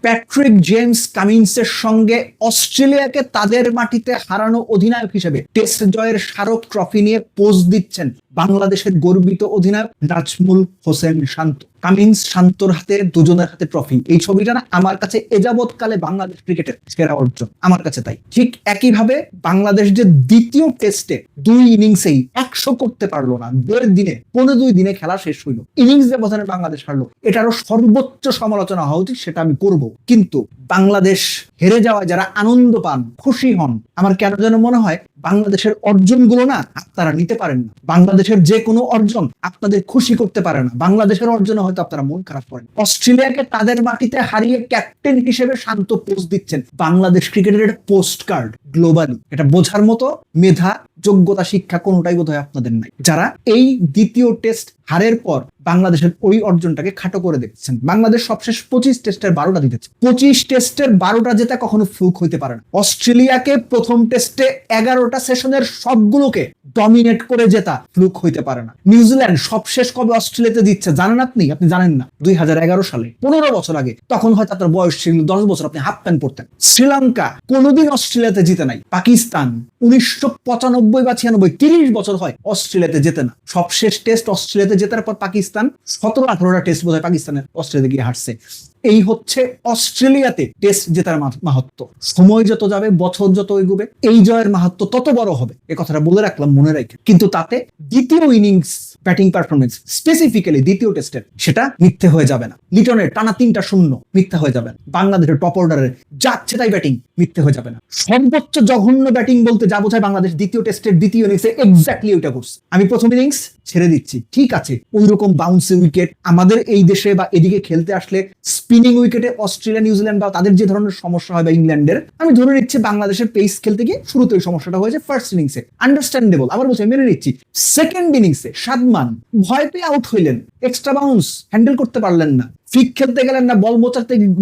Patrick James কামিন্সের সঙ্গে অস্ট্রেলিয়াকে তাদের মাটিতে হারানো অধিনায়ক হিসেবে টেস্ট জয়ের স্মারক ট্রফি নিয়ে পোজ দিচ্ছেন বাংলাদেশের গর্বিত অধিনায়ক নাজমুল হোসেন শান্ত। কামিন্স শান্তর হাতে, দুজনের হাতে ট্রফি। এই ছবিটা না আমার কাছে এযাবৎকালে বাংলাদেশ ক্রিকেটের সেরা অর্জন, আমার কাছে তাই। ঠিক একইভাবে বাংলাদেশ যে দ্বিতীয় টেস্টে 2 ইনিংসেই 100 করতে পারলো না, 1.5 দিনে 15-2 দিনে খেলা শেষ হইলো, ইনিংস ব্যবধানে বাংলাদেশ হারলো, এটারও সর্বোচ্চ সমালোচনা হওয়া উচিত, সেটা আমি করব। কিন্তু বাংলাদেশ হেরে যাওয়ায় যারা আনন্দ পান, খুশি হন, আমার কেন যেন মনে হয় বাংলাদেশের অর্জনগুলো না আপনারা নিতে পারেন না। বাংলাদেশের যে কোনো অর্জন আপনাদের খুশি করতে পারে না। বাংলাদেশের অর্জনে হয়তো আপনারা মন খারাপ করেন। অস্ট্রেলিয়াকে তাদের মাটিতে হারিয়ে ক্যাপ্টেন হিসেবে শান্ত পোস্ট দিচ্ছেন। বাংলাদেশ ক্রিকেটের একটা পোস্ট কার্ড গ্লোবালি। এটা বোঝার মতো মেধা, যোগ্যতা, শিক্ষা কোনোটাই বোধহয় আপনাদের নাই, যারা এই দ্বিতীয় টেস্ট হারের পর বাংলাদেশের ওই অর্জনটাকে খাটো করে দেখছেন। বাংলাদেশ সবশেষ 25 টেস্টের 12টা জিতেছে। 25 টেস্টের 12টা জেতা কখনো ফ্লুক হইতে পারে না। অস্ট্রেলিয়াকে প্রথম টেস্টে 11টা সেশনের সবগুলোকে ডমিনেট করে জেতা ফ্লুক হইতে পারে না। নিউজিল্যান্ড সবশেষ কবে অস্ট্রেলিয়াতে দিচ্ছে জানেন আপনি? আপনি জানেন না। 2011 সালে, 15 বছর আগে। তখন হয়তো আপনার বয়স ছিল 10 বছর, আপনি হাফ প্যান্ট পরতেন। শ্রীলঙ্কা কোনোদিন অস্ট্রেলিয়াতে জিতে নাই। পাকিস্তান 1995 বা 96, 30 বছর হয় অস্ট্রেলিয়াতে জেতে না। সবশেষ টেস্ট অস্ট্রেলিয়াতে জেতার পর পাকিস্তান 17-18টা টেস্ট বোধহয় পাকিস্তানের অস্ট্রেলিয়াতে গিয়ে হারছে। এই হচ্ছে অস্ট্রেলিয়াতে টেস্ট জেতার মাহাত্ম। সময় যত যাবে, বছর যত এগোবে, এই জয়ের মাহাত্ম তত বড় হবে। এ কথাটা বলে রাখলাম, মনে রাখেন। কিন্তু তাতে দ্বিতীয় ইনিংস ব্যাটিং পারফরমেন্স, স্পেসিফিক্যালি দ্বিতীয় টেস্টের, সেটা মিথ্যে হয়ে যাবে না। লিটনের টানা 3টা শূন্য মিথ্যা হয়ে যাবে না। বাংলাদেশের টপ অর্ডারের যাচ্ছে তাই ব্যাটিং মিথ্যে হয়ে যাবে না। সর্বোচ্চ জঘন্য ব্যাটিং বলতে যা বোঝায় বাংলাদেশ দ্বিতীয় টেস্টের দ্বিতীয় ইনিংসে এক্স্যাক্টলি ওইটা করছে। আমি প্রথম ইনিংস ছেড়ে দিচ্ছি, ঠিক আছে, ওই রকম বাউন্সি উইকেট আমাদের এই দেশে বা এদিকে খেলতে আসলে স্পিনিং উইকেটে অস্ট্রেলিয়া, নিউজিল্যান্ড বা তাদের যে ধরনের সমস্যা হয়, বা ইংল্যান্ডের, আমি ধরে নিচ্ছি বাংলাদেশের পেস খেলতে গিয়ে শুরুতে ওই সমস্যাটা হয়েছে ফার্স্ট ইনিংসে, আন্ডারস্ট্যান্ডেবল, আবার বলছি মেনে নিচ্ছি। সেকেন্ড ইনিংসে সাদমান ভয় পেয়ে আউট হইলেন, এক্সট্রা বাউন্স হ্যান্ডেল করতে পারলেন না, ফ্লিক খেলতে গেলেন না, বল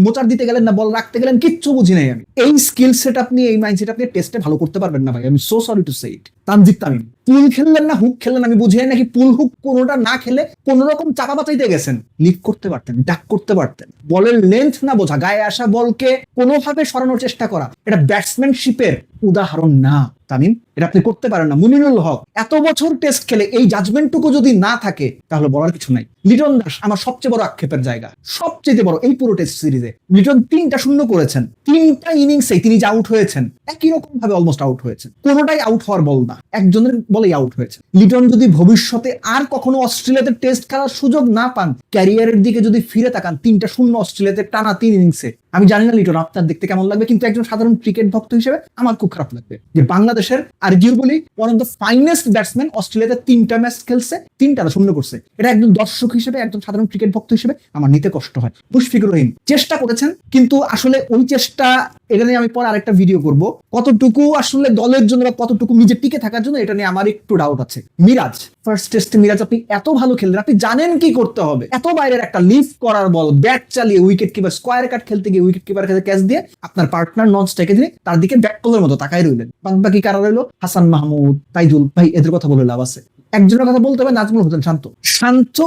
মোচার দিতে গেলেন না, বল রাখতে গেলেন, কিচ্ছু বুঝি নাই আমি। এই স্কিল সেট আপনি, এই মাইন্ডসেট আপনি টেস্টে ভালো করতে পারবেন না ভাই, আমি সো সরি টু সে ইট। তানজিদ তামিম পুল খেললেন না, হুক খেললেন, আমি বুঝি নাকি পুল হুক কোনোটা না খেলে কোন রকম চাপা বাঁচাইতে গেছেন। লিড করতে পারতেন, ডাক করতে পারতেন। বলের লেন্থ না বোঝা, গায়ে আসা বলকে কোনোভাবে সরানোর চেষ্টা করা, এটা ব্যাটসম্যানশিপের উদাহরণ না তামিম, এটা আপনি করতে পারেন না। মুমিনুল হক এত বছর টেস্ট খেলে এই জাজমেন্টটুকু যদি না থাকে তাহলে বলার কিছু নাই। লিটন দাস আমার সবচেয়ে বড় আক্ষেপের জায়গা, সবচেয়ে বড় এই পুরো টেস্ট সিরিজে। লিটন 3টা শূন্য করেছেন, 3টা ইনিংসে তিনি যে আউট হয়েছেন একই রকম ভাবে অলমোস্ট আউট হয়েছেন, কোনোটাই আউট হওয়ার বল না, একজনের বলেই আউট হয়েছে। লিটন যদি ভবিষ্যতে আর কখনো অস্ট্রেলিয়াতে টেস্ট খেলার সুযোগ না পান, ক্যারিয়ারের দিকে যদি ফিরে তাকান, 3টা শূন্য অস্ট্রেলিয়াতে টানা 3 ইনিংসে, আমি জানি না লিটন আপনার দেখতে কেমন লাগবে, কিন্তু একজন সাধারণ ক্রিকেট ভক্ত হিসেবে আমার খুব খারাপ লাগবে যে বাংলাদেশের arguably one of the finest batsman অস্ট্রেলিয়াতে 3টা ম্যাচ খেলছে, 3টা শূন্য করছে। এটা একজন দর্শক হিসেবে, একজন সাধারণ ক্রিকেট ভক্ত হিসেবে আমার নিতে কষ্ট হয়। মুশফিকুর রহিম চেষ্টা করেছেন, কিন্তু আসলে ওই চেষ্টা, এটা নিয়ে আমি পরে আরেকটা ভিডিও করব, কতটুকু আসলে দলের জন্য বা কতটুকু নিজে টিকে থাকার জন্য, এটা নিয়ে আমার একটু ডাউট আছে। মিরাজ ফার্স্ট টেস্টে, মিরাজ আপনি এত ভালো খেললেন, আপনি জানেন কি করতে হবে, এত বাইরের একটা লিফট করার বল ব্যাট চালিয়ে উইকেট কিপার স্কোয়ার কাট খেলতে গিয়ে উইকেট কিপার কাছে ক্যাচ দিয়ে আপনার পার্টনার নন স্ট্রাইকে দিয়ে তার দিকে ব্যাট বলের মতো তাকাই রইলেন। বাকি কারা রইলো? হাসান মাহমুদ, তাইজুল ভাই, এদের কথা বলে লাভ আছে? একজনের কথা বলতে হবে, Najmul Hossain Shanto. Shanto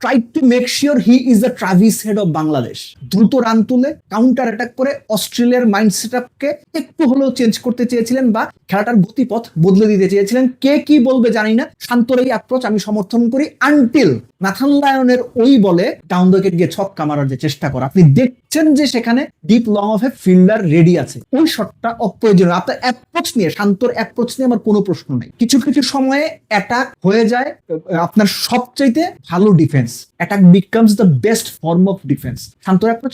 tried to make sure he is the Travis Head of Bangladesh. দ্রুত রান তুলে কাউন্টার অ্যাটাক করে অস্ট্রেলিয়ার মাইন্ড সেটআপকে একটু হলেও চেঞ্জ করতে চেয়েছিলেন, বা খেলাটার গতিপথ বদলে দিতে চেয়েছিলেন। কে কি বলবে জানি না, শান্তর এই অ্যাপ্রোচ আমি সমর্থন করি, আনটিল নাথান লায়নের ওই বলে ডাউন দ্য উইকেট গিয়ে ছক্কা মারার যে চেষ্টা করা। আপনি দেখছেন যে সেখানে deep long of A fielder ready আছে, ওই শটটা অপ্রয়োজনীয়। আপনার অ্যাপ্রোচ নিয়ে, শান্তর অ্যাপ্রোচ নিয়ে আমার কোনো প্রশ্ন নেই। কিছু কিছু সময়ে অ্যাটাক হয়ে যায় আপনার সবচাইতে ভালো defence, attack becomes the best form of defence. শান্তর অ্যাপ্রোচ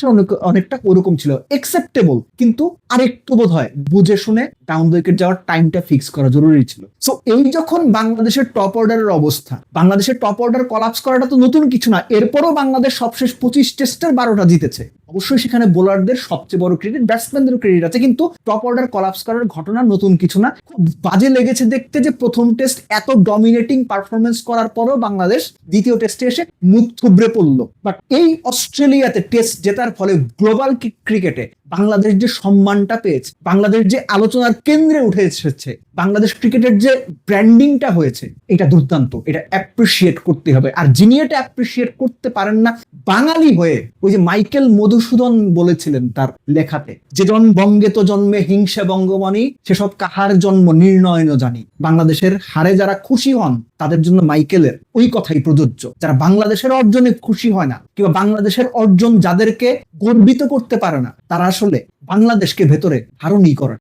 অনেকটা ওরকম ছিল, একসেপ্টেবল, কিন্তু আরেকটু বোধ হয় বুঝে শুনে ডাউন দ্য উইকেট যাওয়ার টাইমটা ফিক্স করা জরুরি ছিল। সো এই যখন বাংলাদেশের টপ অর্ডারের অবস্থা, বাংলাদেশের টপ অর্ডার কলাপস করাটা তো নতুন কিছু না। এরপরও বাংলাদেশ সবশেষ 25 টেস্টের 12টা জিতেছে। অবশ্যই সেখানে বোলারদের সবচেয়ে বড় ক্রেডিট, ব্যাটসম্যানদেরও ক্রেডিট আছে, কিন্তু টপ অর্ডার কলাপস করার ঘটনা নতুন কিছু না। খুব বাজে লেগেছে দেখতে যে প্রথম টেস্ট এত ডমিনেটিং পারফরমেন্স করার পরও বাংলাদেশ দ্বিতীয় টেস্টে এসে মুখ থুবড়ে পড়লো। বাট এই অস্ট্রেলিয়াতে টেস্ট জেতার ফলে গ্লোবাল ক্রিকেটে বাংলাদেশ যে সম্মানটা পেয়েছে, বাংলাদেশ যে আলোচনার কেন্দ্রে উঠে এসেছে, বাংলাদেশ ক্রিকেটের যে ব্র্যান্ডিংটা হয়েছে, এটা দুর্দান্ত, এটা অ্যাপ্রিসিয়েট করতে হবে। আর যিনি এটা অ্যাপ্রিসিয়েট করতে পারেন না বাঙালি হয়ে, ওই যে মাইকেল মধুসূদন বলেছিলেন তার লেখাতে, যে জন বঙ্গে তো জন্মে হিংসা বঙ্গমণি, সেসব কাহার জন্ম নির্ণয় ন জানি। বাংলাদেশের হারে যারা খুশি হন তাদের জন্য মাইকেলের ওই কথাই প্রযোজ্য। যারা বাংলাদেশের অর্জনে খুশি হয় না, কিংবা বাংলাদেশের অর্জন যাদেরকে গর্বিত করতে পারে না, তারা আসলে বাংলাদেশকে ভেতরে ধারণই করে।